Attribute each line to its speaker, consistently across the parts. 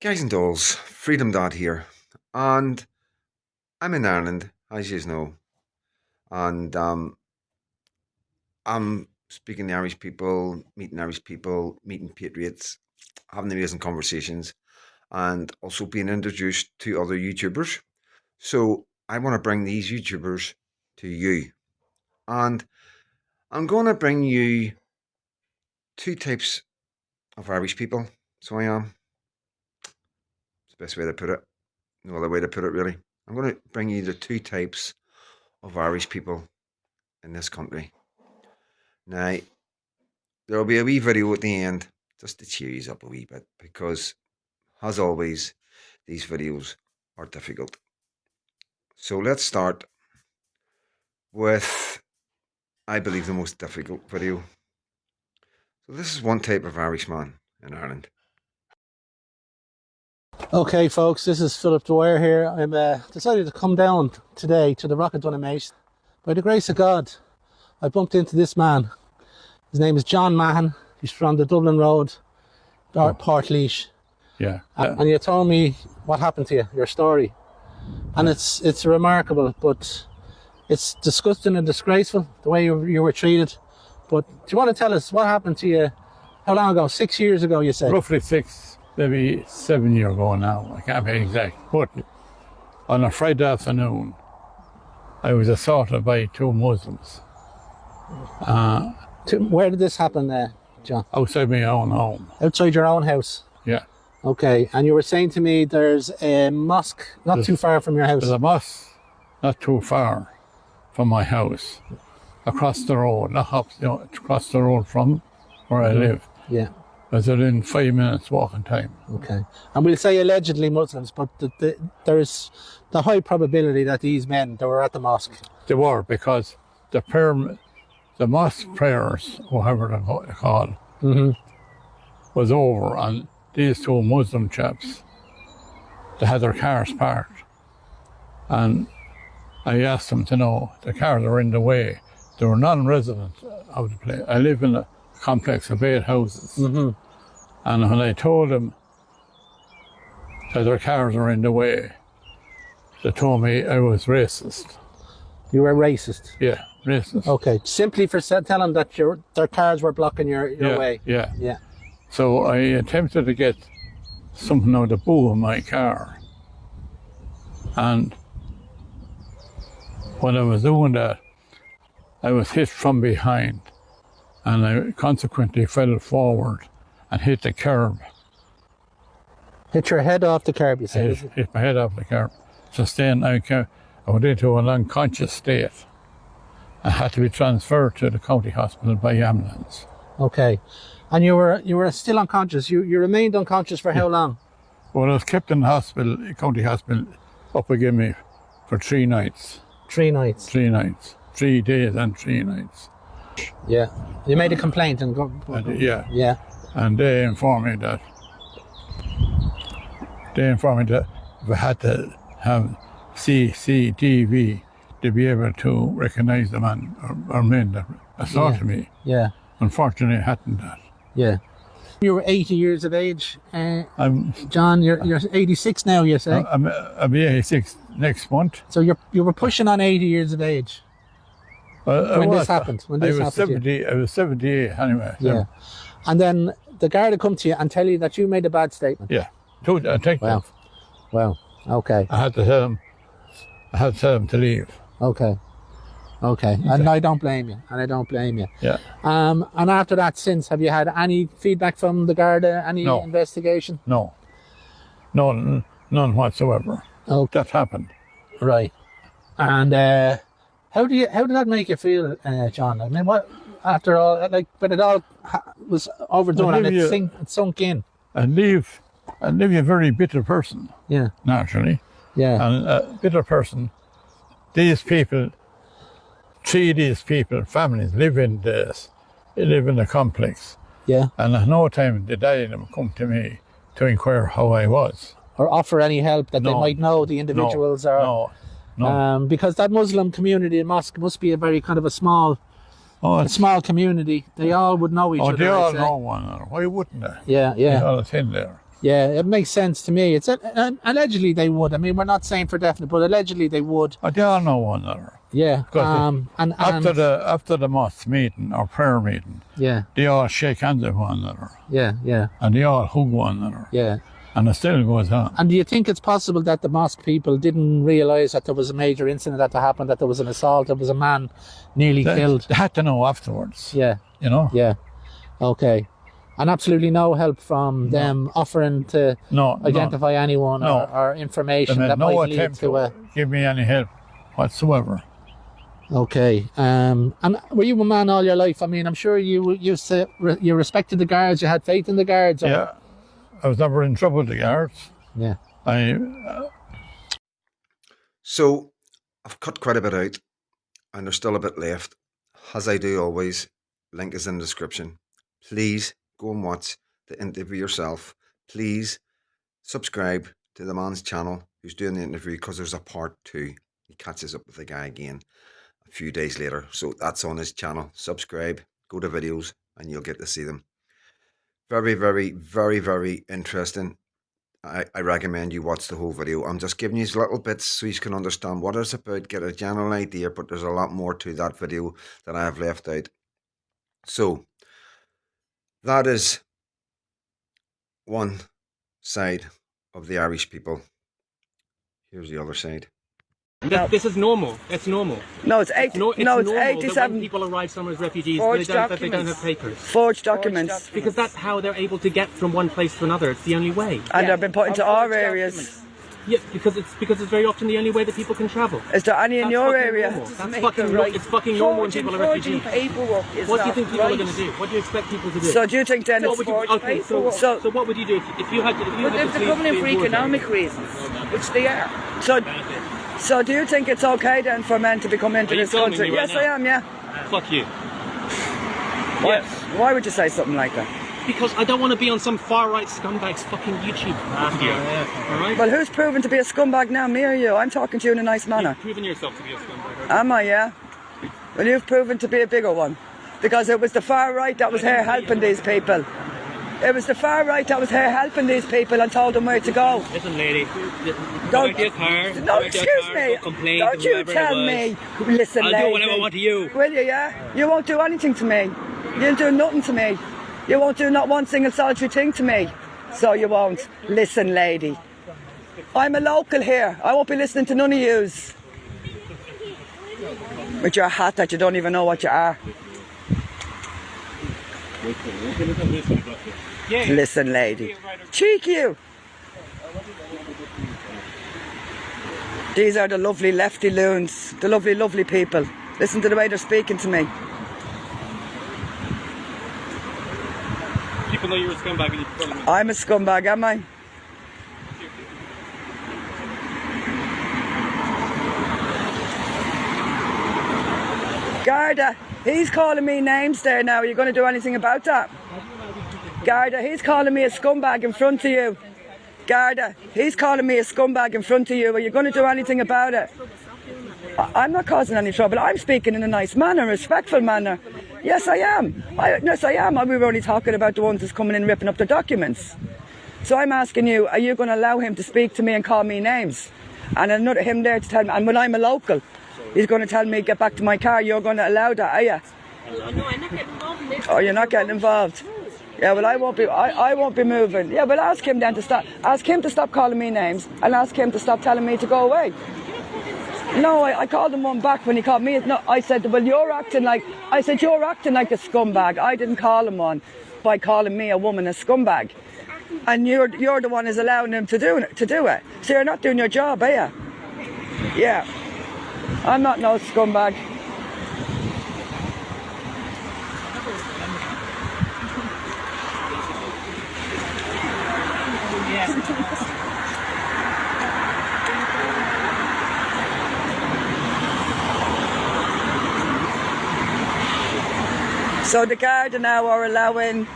Speaker 1: Guys and dolls, Freedom Dad here, and I'm in Ireland, as you know, and I'm speaking to Irish people, meeting patriots, having amazing conversations, and also being introduced to other YouTubers. So I want to bring these YouTubers to you, and I'm going to bring you two types of Irish people. So I am. It's the best way to put it. No other way to put it, really. I'm going to bring you the two types of Irish people in this country. Now, there'll be a wee video at the end just to cheer you up a wee bit because, as always, these videos are difficult. So let's start with, I believe, the most difficult video. So this is one type of Irishman in Ireland.
Speaker 2: Okay, folks, this is Philip Dwyer here. I'm decided to come down today to the Rock of Donaghmate. By the grace of God, I bumped into this man. His name is John Mahon. He's from the Dublin Road, Portlaoise.
Speaker 3: Yeah.
Speaker 2: And you told me what happened to you, your story. And it's remarkable, but it's disgusting and disgraceful, the way you were treated. But do you want to tell us what happened to you? How long ago? 6 years ago, you said?
Speaker 3: Roughly 6, maybe 7 years ago now. I can't be exact. But on a Friday afternoon, I was assaulted by two Muslims.
Speaker 2: Where did this happen, John?
Speaker 3: Outside my own home.
Speaker 2: Outside your own house?
Speaker 3: Yeah.
Speaker 2: Okay, and you were saying to me there's a mosque not too far from your house.
Speaker 3: There's a mosque not too far from my house, across the road, across the road from where I live.
Speaker 2: Yeah.
Speaker 3: It's within 5 minutes walking time.
Speaker 2: Okay. And we'll say allegedly Muslims, but there's the high probability that these men that were at the mosque.
Speaker 3: They were, because the mosque prayers, whatever they're called, was over, and these two Muslim chaps, they had their cars parked, and I asked them to know the cars are in the way. They were non-residents of the place. I live in a complex of 8 houses, and when I told them that their cars are in the way, they told me I was racist.
Speaker 2: You were racist?
Speaker 3: Yeah, racist.
Speaker 2: Okay, simply for telling them that their cars were blocking your way?
Speaker 3: Yeah. So I attempted to get something out of the boot of my car. And when I was doing that, I was hit from behind, and I consequently fell forward and hit the curb.
Speaker 2: Hit your head off the curb, you said?
Speaker 3: Hit my head off the curb. So then I went into an unconscious state. I had to be transferred to the county hospital by ambulance.
Speaker 2: Okay. And you were still unconscious. You remained unconscious for how long?
Speaker 3: Well, I was kept in the hospital, county hospital, up again me for 3 nights.
Speaker 2: 3 nights?
Speaker 3: 3 nights. 3 days and 3 nights.
Speaker 2: Yeah. You made a complaint and
Speaker 3: yeah.
Speaker 2: Yeah.
Speaker 3: And they informed me that if I had to have CCTV to be able to recognise the man or men that assaulted me.
Speaker 2: Yeah.
Speaker 3: Unfortunately, I hadn't that.
Speaker 2: Yeah. You were 80 years of age, John. You're 86 now, you say?
Speaker 3: I'll be 86 next month.
Speaker 2: So you were pushing on 80 years of age when this happened.
Speaker 3: I was 78 anyway.
Speaker 2: Yeah. And then the guard would come to you and tell you that you made a bad statement.
Speaker 3: Yeah.
Speaker 2: Wow. Okay.
Speaker 3: I had to tell them to leave.
Speaker 2: Okay. And I don't blame you.
Speaker 3: Yeah.
Speaker 2: And after that, since, have you had any feedback from the Garda? Any investigation?
Speaker 3: No. None whatsoever.
Speaker 2: Oh,
Speaker 3: that happened.
Speaker 2: Right. And how did that make you feel, John? I mean, what after all, like when it all was overdone and it sunk in?
Speaker 3: I leave you a very bitter person.
Speaker 2: Yeah.
Speaker 3: Naturally.
Speaker 2: Yeah.
Speaker 3: And a bitter person. These people. 3 of these people, families, live in the complex.
Speaker 2: Yeah.
Speaker 3: And at no time did any of them come to me to inquire how I was.
Speaker 2: Or offer any help that they might know the individuals are. No. Because that Muslim community in mosque must be a very kind of a small community. They all would know each other.
Speaker 3: They all know one another. Why wouldn't they?
Speaker 2: Yeah.
Speaker 3: They all attend there.
Speaker 2: Yeah, it makes sense to me. It's allegedly they would. I mean, we're not saying for definite, but allegedly they would.
Speaker 3: But they all know one another.
Speaker 2: Yeah.
Speaker 3: And after the mosque meeting or prayer meeting,
Speaker 2: yeah,
Speaker 3: they all shake hands with one another.
Speaker 2: yeah,
Speaker 3: And they all hug one another.
Speaker 2: yeah.
Speaker 3: And it still goes on.
Speaker 2: And do you think it's possible that the mosque people didn't realise that there was a major incident that happened, that there was an assault, there was a man nearly killed?
Speaker 3: They had to know afterwards.
Speaker 2: Yeah.
Speaker 3: You know?
Speaker 2: Yeah. Okay. And absolutely no help from them offering to identify anyone or information that might lead to a...
Speaker 3: give me any help whatsoever.
Speaker 2: Okay. And were you a man all your life? I mean, I'm sure you respected the guards, you had faith in the guards.
Speaker 3: Yeah. I was never in trouble with the guards.
Speaker 2: Yeah.
Speaker 1: So I've cut quite a bit out, and there's still a bit left. As I do always, link is in the description. Please go and watch the interview yourself. Please subscribe to the man's channel who's doing the interview, because there's a part 2. He catches up with the guy again a few days later. So that's on his channel. Subscribe, go to videos, and you'll get to see them. Very, very, very, very interesting. I recommend you watch the whole video. I'm just giving you little bits so you can understand what it's about, get a general idea, but there's a lot more to that video that I have left out. So that is one side of the Irish people. Here's the other side.
Speaker 4: This is normal. It's normal.
Speaker 5: No, it's 87.
Speaker 4: When people arrive somewhere as refugees, they don't have papers.
Speaker 5: Forged documents.
Speaker 4: Because that's how they're able to get from one place to another. It's the only way.
Speaker 5: And they've been put into our areas.
Speaker 4: Yeah, because it's very often the only way that people can travel.
Speaker 5: Is there any in your area?
Speaker 4: It's fucking normal when people are refugees.
Speaker 5: Paperwork is
Speaker 4: what do you think people are going to do? What do you expect people to do?
Speaker 5: So do you think then it's forged paperwork?
Speaker 4: So what would you do if you had to?
Speaker 5: If they're coming in for economic reasons, which they are. So do you think it's okay then for men to be coming into this country?
Speaker 4: Yes,
Speaker 5: I am, yeah.
Speaker 4: Fuck you.
Speaker 5: Yes. Why would you say something like that?
Speaker 4: Because I don't want to be on some far-right scumbag's fucking YouTube video. Alright?
Speaker 5: Well, who's proven to be a scumbag now, me or you? I'm talking to you in a nice manner.
Speaker 4: You've proven yourself to be a scumbag.
Speaker 5: Am I, yeah? Well, you've proven to be a bigger one. Because it was the far right that was here helping these people. It was the far right that was here helping these people and told them where to go.
Speaker 4: Listen, lady.
Speaker 5: Don't,
Speaker 4: no,
Speaker 5: excuse me. Don't you tell me. Listen, lady.
Speaker 4: I'll do whatever I want to you.
Speaker 5: Will you, yeah? You won't do anything to me. You'll do nothing to me. You won't do not one single solitary thing to me. So you won't. Listen, lady. I'm a local here. I won't be listening to none of yous. With your hat that you don't even know what you are. Listen, lady. Cheek you. These are the lovely lefty loons. The lovely, lovely people. Listen to the way they're speaking to me.
Speaker 4: People know you're a scumbag and you can them.
Speaker 5: I'm a scumbag, am I? Garda, he's calling me names there now. Are you going to do anything about that? Garda, he's calling me a scumbag in front of you. Garda, he's calling me a scumbag in front of you. Are you going to do anything about it? I'm not causing any trouble. I'm speaking in a nice manner, a respectful manner. Yes, I am. Yes, I am. We were only talking about the ones that's coming in ripping up the documents. So I'm asking you, are you going to allow him to speak to me and call me names? And another him there to tell me, and when I'm a local, he's going to tell me, get back to my car. You're going to allow that, are you?
Speaker 6: No, I'm not getting involved in this.
Speaker 5: Oh, you're not getting involved? Yeah, well, I won't be moving. Yeah, well, ask him then to stop. Ask him to stop calling me names and ask him to stop telling me to go away. No, I called him one back when he called me. No, I said, well, you're acting like a scumbag. I didn't call him one by calling me a woman a scumbag. And you're the one who's allowing him to do it. So you're not doing your job, are you? Yeah. I'm not no scumbag. So the Garda now are allowing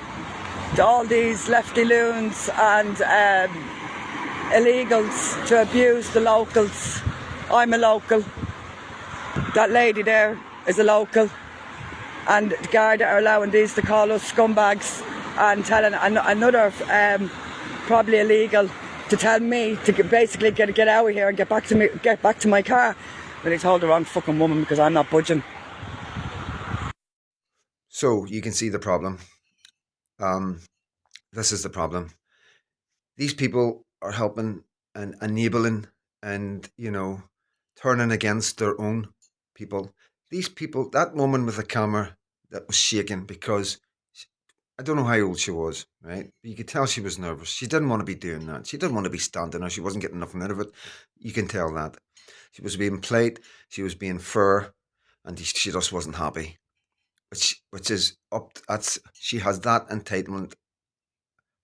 Speaker 5: all these lefty loons and illegals to abuse the locals. I'm a local. That lady there is a local. And the Garda are allowing these to call us scumbags and telling another probably illegal, to tell me to basically get out of here and get back to my car. But he told the wrong fucking woman because I'm not budging.
Speaker 1: So you can see the problem. This is the problem. These people are helping and enabling and, turning against their own people. These people, that woman with the camera that was shaking because I don't know how old she was, right? You could tell she was nervous. She didn't want to be doing that. She didn't want to be standing there. She wasn't getting nothing out of it. You can tell that. She was being polite. She was being fair, and she just wasn't happy. Which is up. She has that entitlement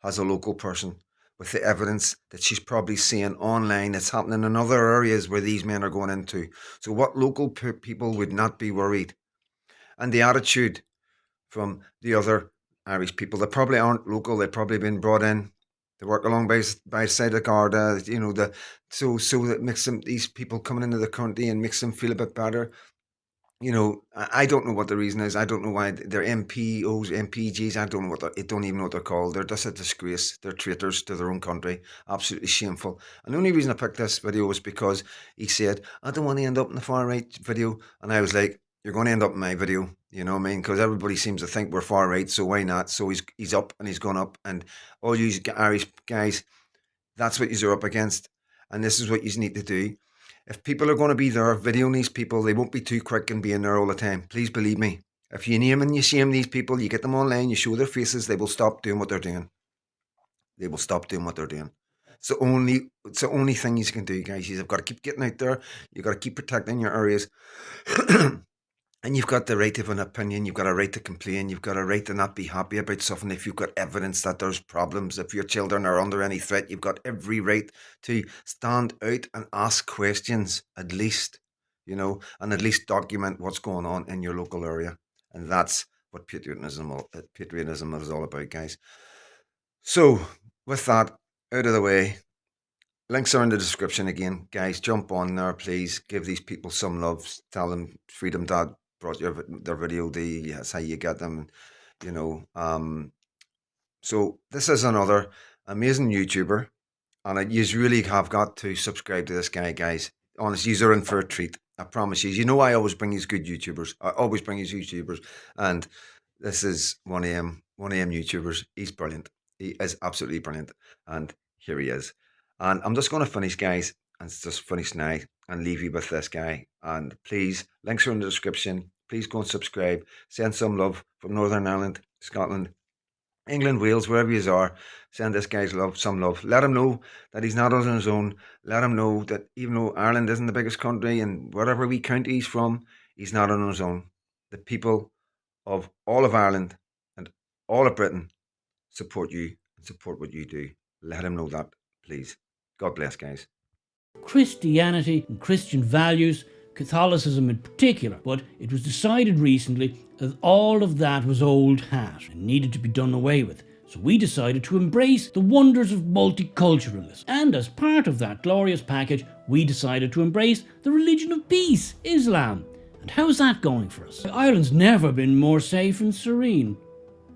Speaker 1: as a local person with the evidence that she's probably seeing online that's happening in other areas where these men are going into. So what local people would not be worried? And the attitude from the other Irish people that probably aren't local, they've probably been brought in to work along by side of Garda, so that makes them, these people coming into the country and makes them feel a bit better. I don't know what the reason is. I don't know why they're MPOs, MPGs. I don't even know what they're called. They're just a disgrace. They're traitors to their own country. Absolutely shameful. And the only reason I picked this video was because he said, I don't want to end up in the far right video. And I was like, you're going to end up in my video. You know what I mean? Because everybody seems to think we're far right, so why not? So he's up and he's gone up. And all you Irish guys, that's what you're up against. And this is what you need to do. If people are going to be there videoing these people, they won't be too quick and being there all the time. Please believe me. If you name and you shame these people, you get them online, you show their faces, they will stop doing what they're doing. They will stop doing what they're doing. It's the only thing you can do, guys. You've got to keep getting out there. You've got to keep protecting your areas. And you've got the right to have an opinion. You've got a right to complain. You've got a right to not be happy about something. If you've got evidence that there's problems, if your children are under any threat, you've got every right to stand out and ask questions, at least, and at least document what's going on in your local area. And that's what patriotism is all about, guys. So, with that out of the way, links are in the description again. Guys, jump on there, please. Give these people some love. Tell them Freedom Dad brought their video. That's how you get them. So this is another amazing YouTuber. And you really have got to subscribe to this guy, guys. Honestly, you're in for a treat. I promise you. You know I always bring these good YouTubers. I always bring these YouTubers. And this is one of them YouTubers. He's brilliant. He is absolutely brilliant. And here he is. And I'm just going to finish, guys, and just finish now and leave you with this guy. And please, links are in the description. Please go and subscribe. Send some love from Northern Ireland, Scotland, England, Wales, wherever you are. Send this guy some love. Let him know that he's not on his own. Let him know that even though Ireland isn't the biggest country and whatever wee county he's from, he's not on his own. The people of all of Ireland and all of Britain support you and support what you do. Let him know that, please. God bless, guys.
Speaker 7: Christianity and Christian values, Catholicism in particular, but it was decided recently that all of that was old hat and needed to be done away with. So we decided to embrace the wonders of multiculturalism. And as part of that glorious package, we decided to embrace the religion of peace, Islam. And how's that going for us? Ireland's never been more safe and serene.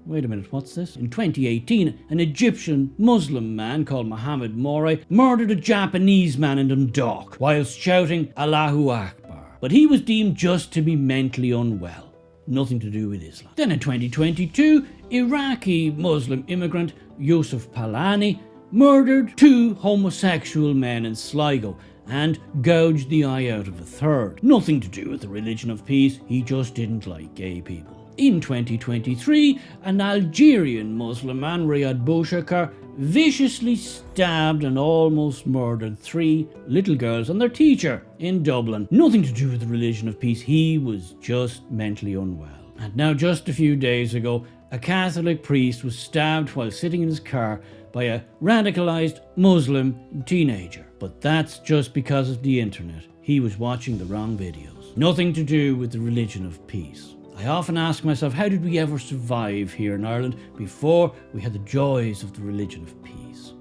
Speaker 7: Wait a minute, what's this? In 2018, an Egyptian Muslim man called Mohammed Moray murdered a Japanese man in Dundalk whilst shouting Allahu Akbar. But he was deemed just to be mentally unwell. Nothing to do with Islam. Then in 2022, Iraqi Muslim immigrant Yusuf Palani murdered 2 homosexual men in Sligo and gouged the eye out of a third. Nothing to do with the religion of peace, he just didn't like gay people. In 2023, an Algerian Muslim man, Riyad Bouchakar, viciously stabbed and almost murdered 3 little girls and their teacher in Dublin. Nothing to do with the religion of peace, he was just mentally unwell. And now just a few days ago, a Catholic priest was stabbed while sitting in his car by a radicalized Muslim teenager. But that's just because of the internet. He was watching the wrong videos. Nothing to do with the religion of peace. I often ask myself, how did we ever survive here in Ireland before we had the joys of the religion of peace?